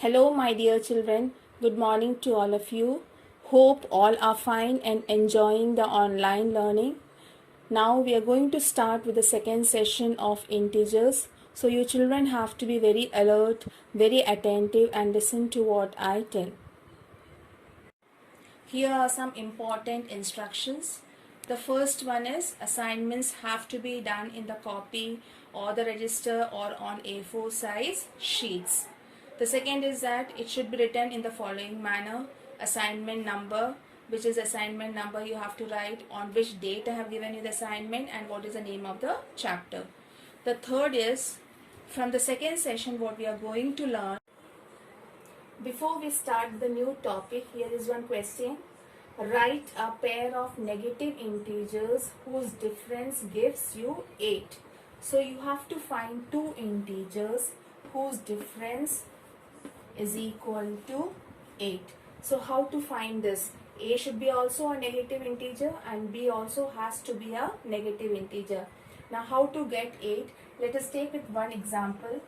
Hello, my dear children. Good morning to all of you. Hope all are fine and enjoying the online learning. Now we are going to start with the second session of integers. So you children have to be very alert, very attentive and listen to what I tell. Here are some important instructions. The first one is assignments have to be done in the copy or the register or on A4 size sheets. The second is that it should be written in the following manner. Assignment number, which is assignment number, you have to write on which date I have given you the assignment and what is the name of the chapter. The third is from the second session what we are going to learn. Before we start the new topic, here is one question. Write a pair of negative integers whose difference gives you 8. So you have to find two integers whose difference is equal to 8. So how to find this? A should be also a negative integer and B also has to be a negative integer. Now how to get 8? Let us take with one example.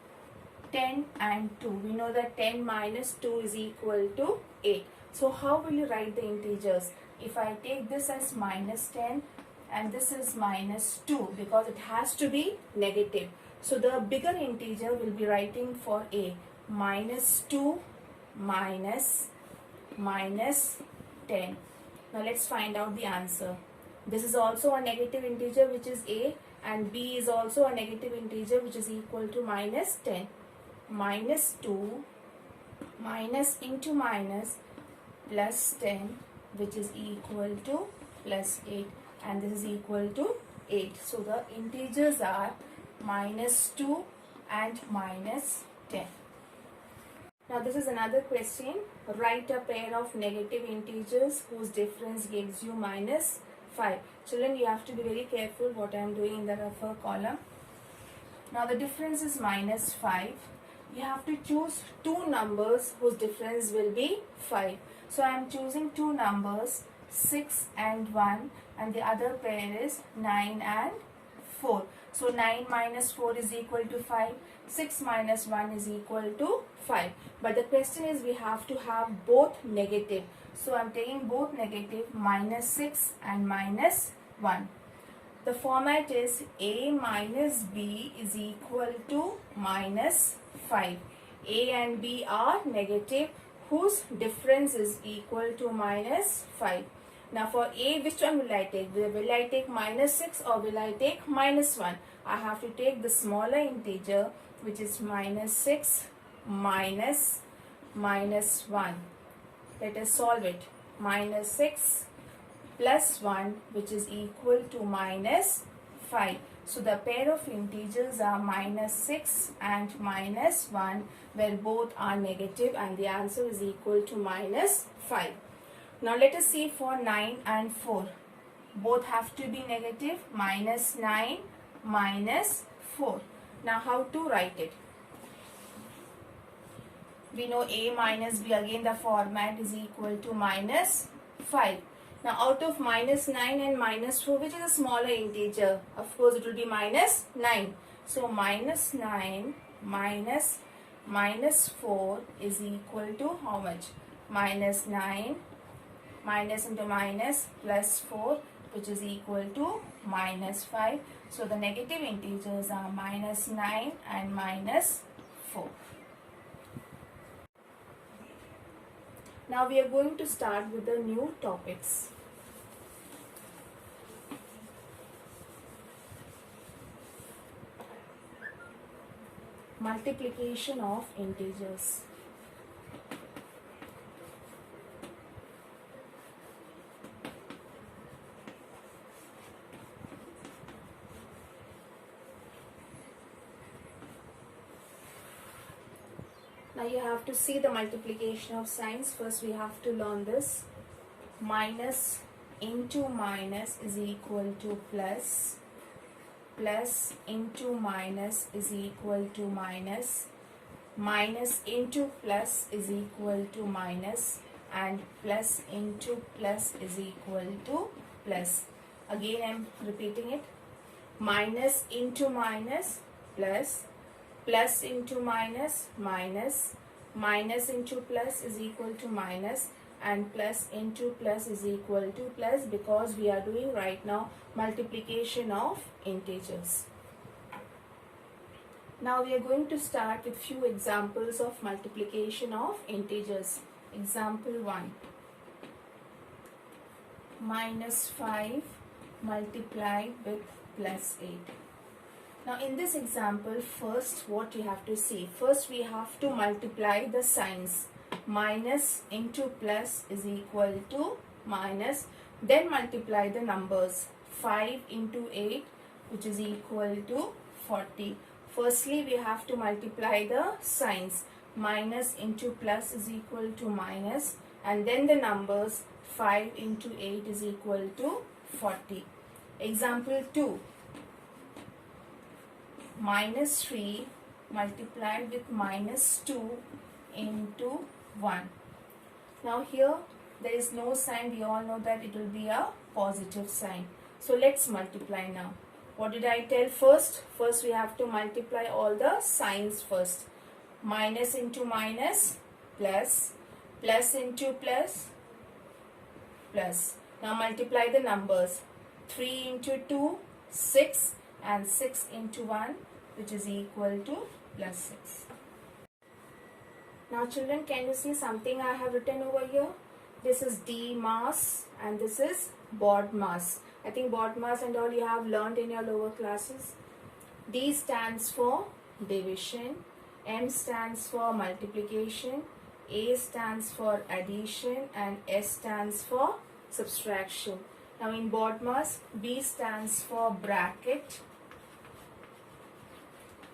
10 and 2. We know that 10 minus 2 is equal to 8. So how will you write the integers? If I take this as minus 10 and this is minus 2 because it has to be negative. So the bigger integer will be writing for A minus 2 minus 10. Now let's find out the answer. This is also a negative integer which is A and B is also a negative integer which is equal to minus 10. Minus 2 minus into minus plus 10 which is equal to plus 8 and this is equal to 8. So the integers are minus 2 and minus 10. Now this is another question. Write a pair of negative integers whose difference gives you minus 5. Children, you have to be very careful what I am doing in the rougher column. Now the difference is minus 5. You have to choose two numbers whose difference will be 5. So I am choosing two numbers 6 and 1 and the other pair is 9 and 4. So 9 minus 4 is equal to 5. 6 minus 1 is equal to 5. But the question is we have to have both negative. So I am taking both negative minus 6 and minus 1. The format is A minus B is equal to minus 5. A and B are negative whose difference is equal to minus 5. Now for A, which one will I take? Will I take minus 6 or will I take minus 1? I have to take the smaller integer which is minus 6 minus 1. Let us solve it. Minus 6 plus 1 which is equal to minus 5. So the pair of integers are minus 6 and minus 1 where both are negative and the answer is equal to minus 5. Now let us see for 9 and 4. Both have to be negative. Minus 9 minus 4. Now how to write it? We know A minus B, again the format is equal to minus 5. Now out of minus 9 and minus 4, which is a smaller integer? Of course it will be minus 9. So minus 9 minus 4 is equal to how much? Minus 9 minus into minus plus 4 which is equal to minus 5. So the negative integers are minus 9 and minus 4. Now we are going to start with the new topics. Multiplication of integers. Now you have to see the multiplication of signs. First we have to learn this. Minus into minus is equal to plus. Plus into minus is equal to minus. Minus into plus is equal to minus. And plus into plus is equal to plus. Again I am repeating it. Minus into minus plus. Plus into minus, minus, minus into plus is equal to minus, and plus into plus is equal to plus, because we are doing right now multiplication of integers. Now we are going to start with few examples of multiplication of integers. Example 1. Minus 5 multiplied with plus 8. Now in this example, first what you have to see, first we have to multiply the signs. Minus into plus is equal to minus, then multiply the numbers. 5 into 8, which is equal to 40. Firstly, we have to multiply the signs. Minus into plus is equal to minus, and then the numbers. 5 into 8 is equal to 40. Example 2. Minus 3 multiplied with minus 2 into 1. Now here there is no sign. We all know that it will be a positive sign. So let's multiply now. What did I tell first? First we have to multiply all the signs first. Minus into minus, plus, plus into plus, plus. Now multiply the numbers. 3 into 2, 6, and 6 into 1, which is equal to plus 6. Now children, can you see something I have written over here? This is D mass and this is bod mass. I think bod mass and all you have learned in your lower classes. D stands for division, M stands for multiplication, A stands for addition, and S stands for subtraction. Now in bod mass, B stands for bracket,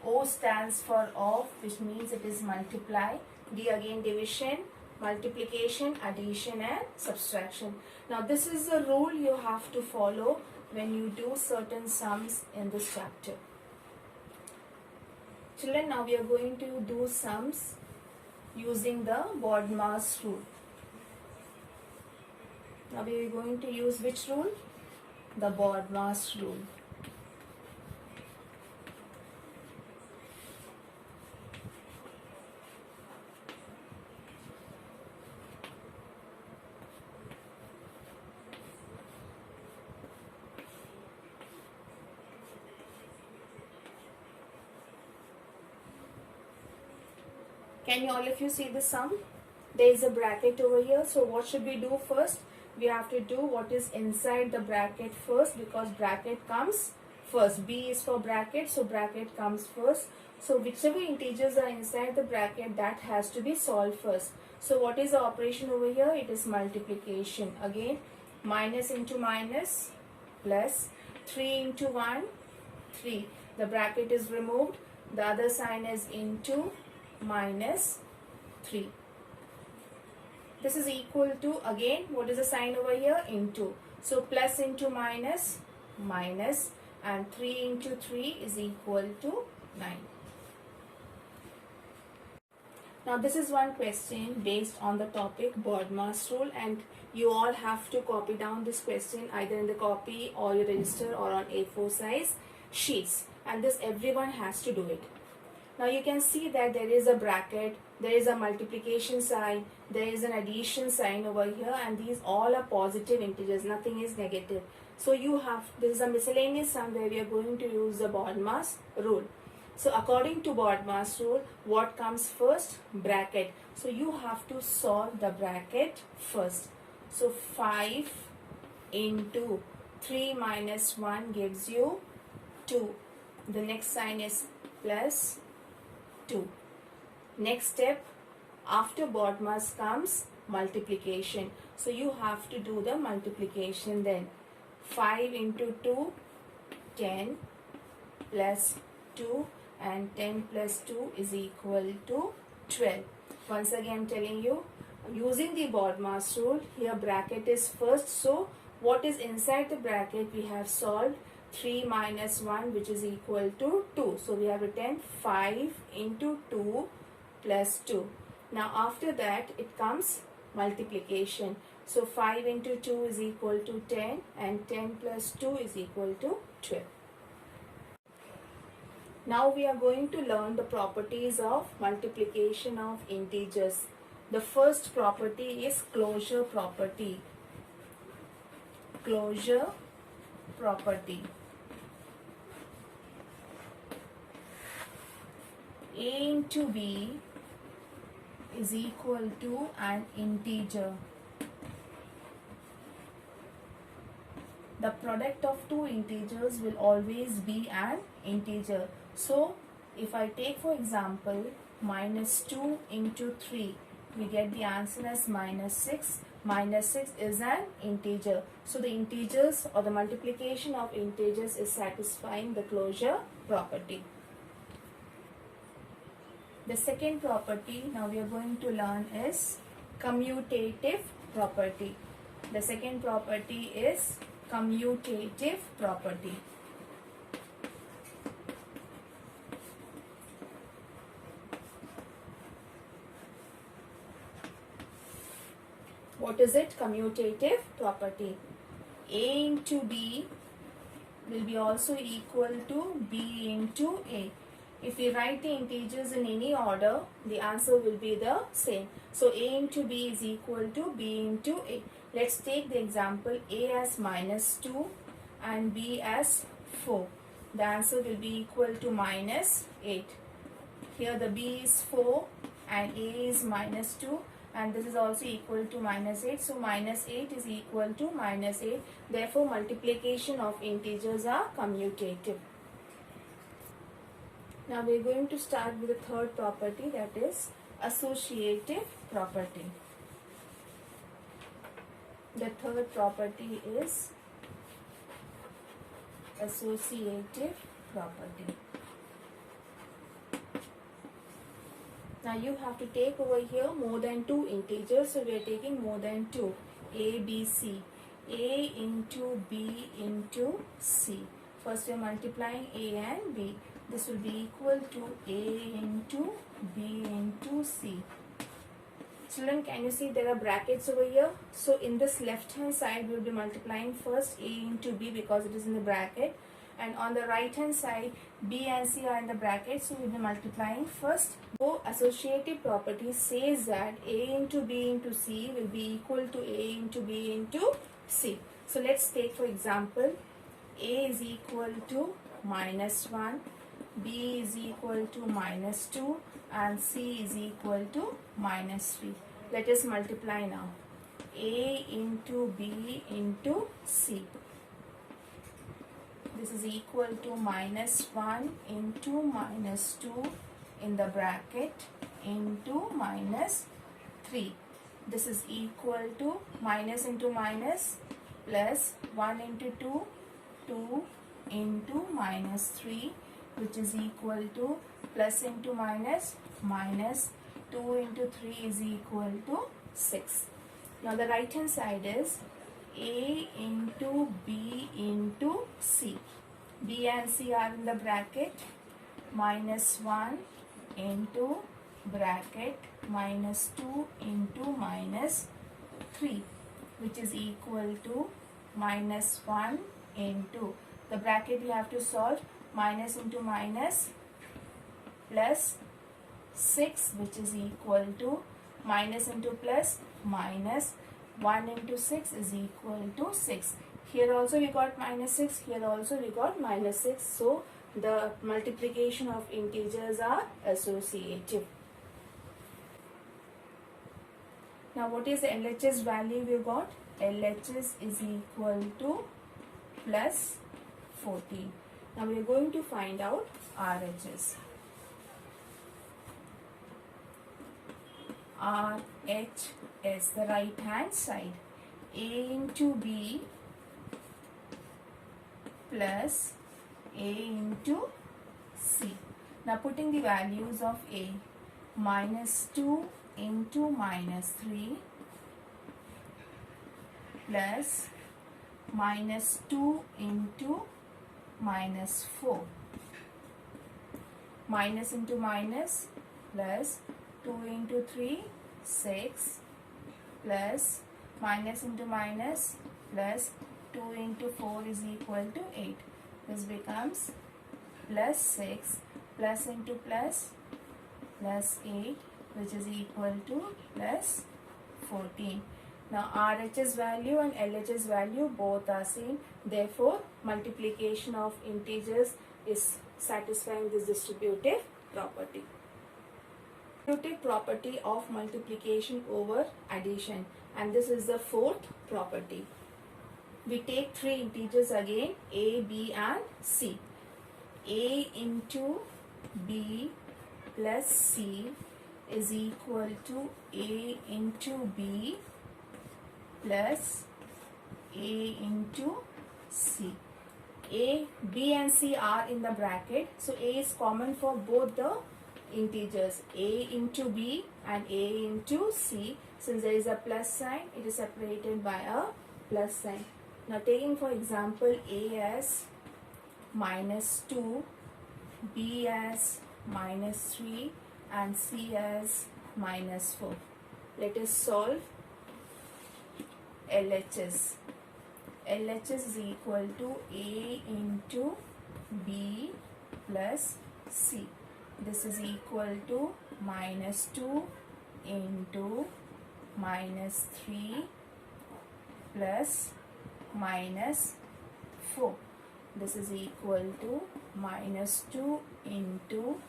O stands for off, which means it is multiply, D again division, multiplication, addition, and subtraction. Now this is the rule you have to follow when you do certain sums in this chapter. Children, now we are going to do sums using the BODMAS rule. Now we are going to use which rule? The BODMAS rule. Can all of you see the sum? There is a bracket over here. So what should we do first? We have to do what is inside the bracket first, because bracket comes first. B is for bracket, so bracket comes first. So whichever integers are inside the bracket, that has to be solved first. So what is the operation over here? It is multiplication. Again, minus into minus, plus 3 into 1, 3. The bracket is removed. The other sign is into minus 3. This is equal to, again, what is the sign over here? Into. So plus into minus, minus, and 3 into 3 is equal to 9. Now this is one question based on the topic BODMAS rule, and you all have to copy down this question either in the copy or your register or on A4 size sheets, and this everyone has to do it. Now you can see that there is a bracket, there is a multiplication sign, there is an addition sign over here, and these all are positive integers, nothing is negative. So you have, this is a miscellaneous sum where we are going to use the BODMAS rule. So according to BODMAS rule, what comes first? Bracket. So you have to solve the bracket first. So 5 into 3 minus 1 gives you 2. The next sign is plus 2. Next step, after BODMAS comes multiplication. So you have to do the multiplication then. 5 into 2, 10, plus 2, and 10 plus 2 is equal to 12. Once again telling you, using the BODMAS rule, here bracket is first. So what is inside the bracket we have solved? 3 minus 1, which is equal to 2. So we have written 5 into 2 plus 2. Now after that it comes multiplication. So 5 into 2 is equal to 10, and 10 plus 2 is equal to 12. Now we are going to learn the properties of multiplication of integers. The first property is closure property. Closure property. A into B is equal to an integer. The product of two integers will always be an integer. So, if I take for example minus 2 into 3, we get the answer as minus 6. Minus 6 is an integer. So, the integers or the multiplication of integers is satisfying the closure property. The second property now we are going to learn is commutative property. The second property is commutative property. What is it? Commutative property. A into B will be also equal to B into A. If we write the integers in any order, the answer will be the same. So A into B is equal to B into A. Let's take the example A as minus 2 and B as 4. The answer will be equal to minus 8. Here the B is 4 and A is minus 2, and this is also equal to minus 8. So minus 8 is equal to minus 8. Therefore multiplication of integers are commutative. Now we are going to start with the third property, that is associative property. The third property is associative property. Now you have to take over here more than two integers. So we are taking more than two. A, B, C. A into B into C. First we are multiplying A and B. This will be equal to A into B into C. Children, can you see there are brackets over here? So in this left hand side we will be multiplying first A into B because it is in the bracket, and on the right hand side B and C are in the bracket, so we will be multiplying first. So associative property says that A into B into C will be equal to A into B into C. So let's take for example A is equal to minus 1, B is equal to minus 2 and C is equal to minus 3. Let us multiply now. A into B into C. This is equal to minus 1 into minus 2 in the bracket into minus 3. This is equal to minus into minus plus 1 into 2, 2 into minus 3, which is equal to plus into minus, minus 2 into 3 is equal to 6. Now the right hand side is A into B into C. B and C are in the bracket, minus 1 into bracket minus 2 into minus 3, which is equal to minus 1 into, the bracket you have to solve, minus into minus plus 6, which is equal to minus into plus minus 1 into 6 is equal to 6. Here also we got minus 6, here also we got minus 6. So the multiplication of integers are associative. Now what is the LHS value we got? LHS is equal to plus 14. Now we are going to find out RHS. RHS, the right hand side, A into B plus A into C. Now putting the values of A, minus 2 into minus 3 plus minus 2 into minus 4, minus into minus plus 2 into 3, 6 plus minus into minus plus 2 into 4 is equal to 8. This becomes plus 6 plus into plus, plus 8, which is equal to plus 14. Now RHS value and LHS value both are same. Therefore, multiplication of integers is satisfying this distributive property. Distributive property of multiplication over addition, and this is the fourth property. We take three integers again, a, b and c. A into b plus c is equal to a into b plus a into c. A, b and c are in the bracket, so a is common for both the integers, a into b and a into c. Since there is a plus sign, it is separated by a plus sign. Now taking for example a as -2, b as -3 and c as -4. Let us solve LHS. LHS is equal to a into b plus c. This is equal to -2 into -3 plus -4. This is equal to -2 into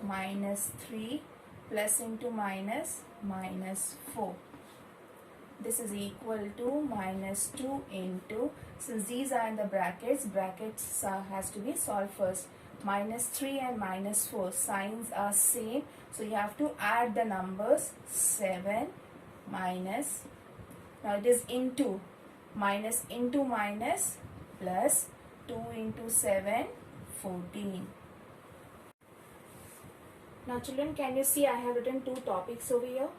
-3 plus into -4. This is equal to -2 into, since these are in the brackets has to be solved first. -3 and -4 signs are same, so you have to add the numbers. 7 minus, now it is into, minus into minus, plus 2 into 7, 14. Now children, can you see I have written two topics over here?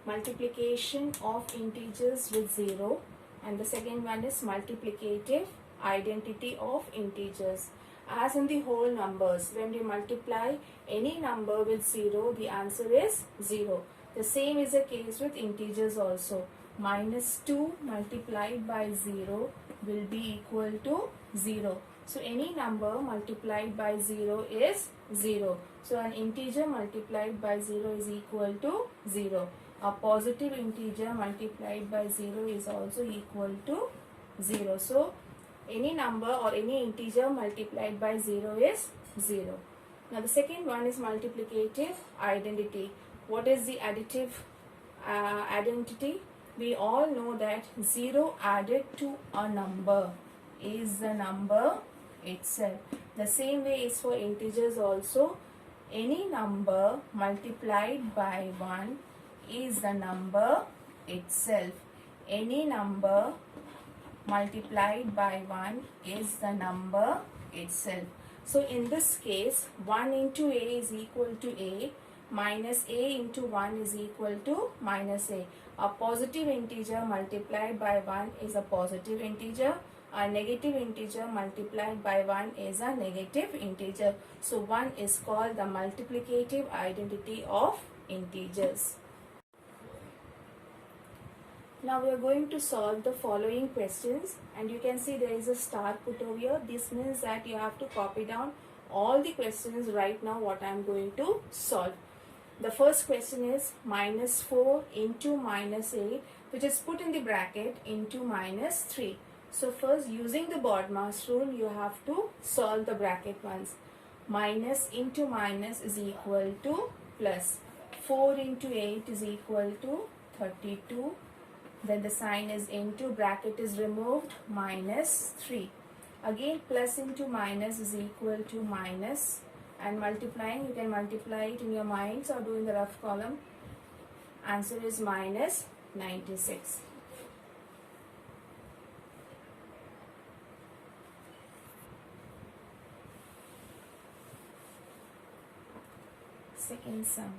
Multiplication of integers with 0, and the second one is multiplicative identity of integers. As in the whole numbers, when we multiply any number with 0, the answer is 0. The same is the case with integers also. -2 multiplied by 0 will be equal to 0. So any number multiplied by 0 is 0. So an integer multiplied by 0 is equal to 0. A positive integer multiplied by 0 is also equal to 0. So any number or any integer multiplied by 0 is 0. Now the second one is multiplicative identity. What is the additive identity? We all know that 0 added to a number is the number itself. The same way is for integers also. Any number multiplied by 1 is the number itself. Any number multiplied by 1 is the number itself. So in this case, 1 into a is equal to a, minus a into 1 is equal to minus a. A positive integer multiplied by 1 is a positive integer. A negative integer multiplied by 1 is a negative integer. So 1 is called the multiplicative identity of integers. Now we are going to solve the following questions, and you can see there is a star put over here. This means that you have to copy down all the questions right now what I am going to solve. The first question is -4 into -8, which is put in the bracket, into -3. So first, using the BODMAS rule, you have to solve the bracket ones. Minus into minus is equal to plus. 4 into 8 is equal to 32. Then the sign is into, bracket is removed, -3. Again, plus into minus is equal to minus. And multiplying, you can multiply it in your minds or do in the rough column. Answer is -96. Second sum.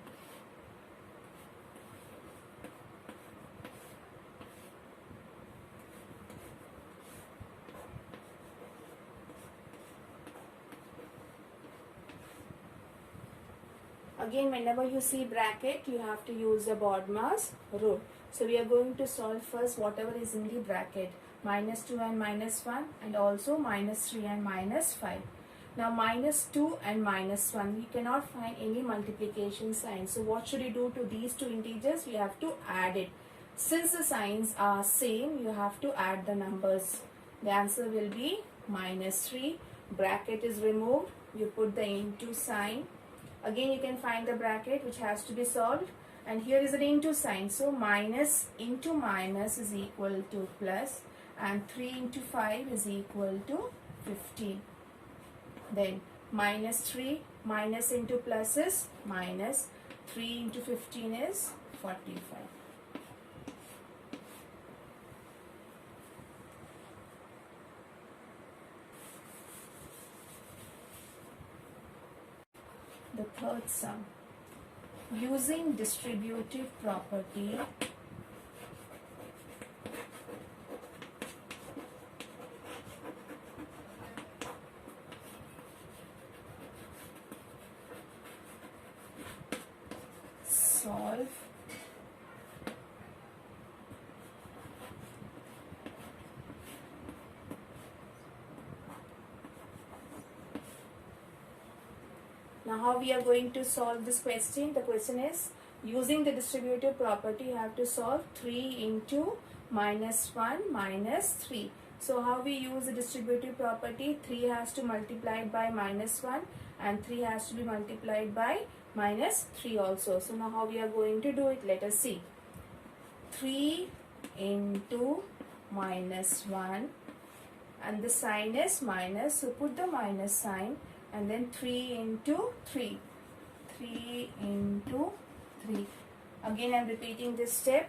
Again, whenever you see bracket, you have to use the BODMAS rule. So we are going to solve first whatever is in the bracket. -2 and -1, and also -3 and -5. Now minus 2 and minus 1, we cannot find any multiplication sign. So what should we do to these two integers? We have to add it. Since the signs are same, you have to add the numbers. The answer will be minus 3. Bracket is removed. You put the into sign. Again you can find the bracket which has to be solved. And here is an into sign. So minus into minus is equal to plus. And 3 into 5 is equal to 15. Then minus 3 minus into plus is minus. 3 into 15 is 45. The third sum. Using distributive property, solve Now how we are going to solve this question? The question is, using the distributive property, you have to solve 3 into minus 1 minus 3. So how we use the distributive property? 3 has to multiply by minus 1 and 3 has to be multiplied by minus 3 also. So now how we are going to do it? Let us see. 3 into minus 1 and the sign is minus, so put the minus sign. And then 3 into 3. 3 into 3. Again I am repeating this step.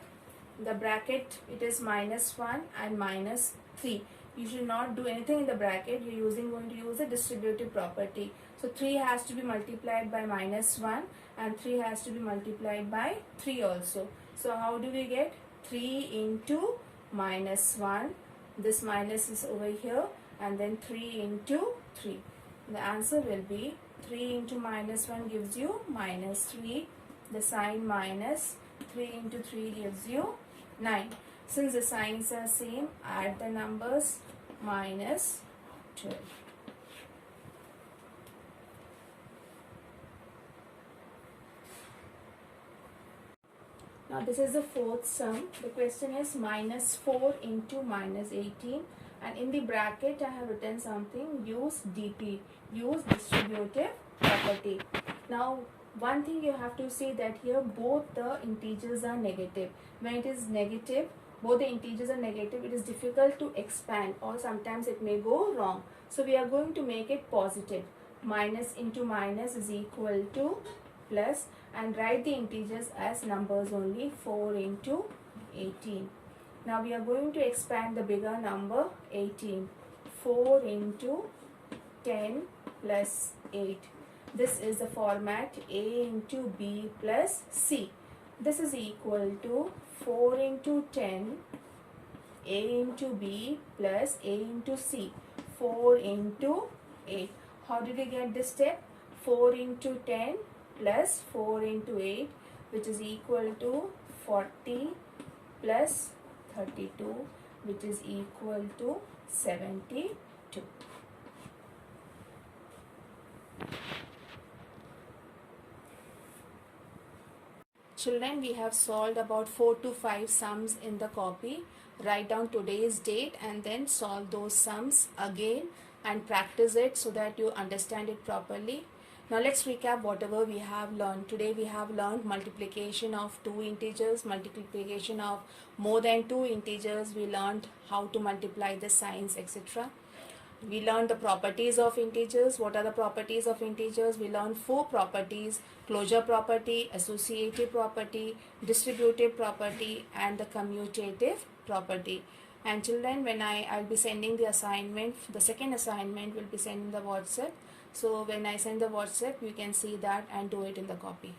The bracket, it is minus 1 and minus 3. You should not do anything in the bracket. You are going to use the distributive property. So 3 has to be multiplied by minus 1 and 3 has to be multiplied by 3 also. So how do we get? 3 into minus 1. This minus is over here and then 3 into 3. The answer will be 3 into minus 1 gives you minus 3. The sign minus 3 into 3 gives you 9. Since the signs are same, add the numbers minus 12. Now this is the fourth sum. The question is minus 4 into minus 18. And in the bracket I have written something, use DP, use distributive property. Now one thing you have to see that here both the integers are negative. When it is negative, both the integers are negative, it is difficult to expand or sometimes it may go wrong. So we are going to make it positive. Minus into minus is equal to plus and write the integers as numbers only, 4 into 18. Now we are going to expand the bigger number 18. 4 into 10 plus 8. This is the format A into B plus C. This is equal to 4 into 10 A into B plus A into C. 4 into 8. How did we get this step? 4 into 10 plus 4 into 8, which is equal to 40 plus 32, which is equal to 72. Children, we have solved about 4 to 5 sums in the copy. Write down today's date and then solve those sums again and practice it so that you understand it properly. Now let's recap whatever we have learned. Today we have learned multiplication of 2 integers, multiplication of more than 2 integers. We learned how to multiply the signs, etc. We learned the properties of integers. What are the properties of integers? We learned 4 properties: closure property, associative property, distributive property, and the commutative property. And children, when I'll be sending the assignment, the second assignment will be sent in the WhatsApp. So when I send the WhatsApp, you can see that and do it in the copy.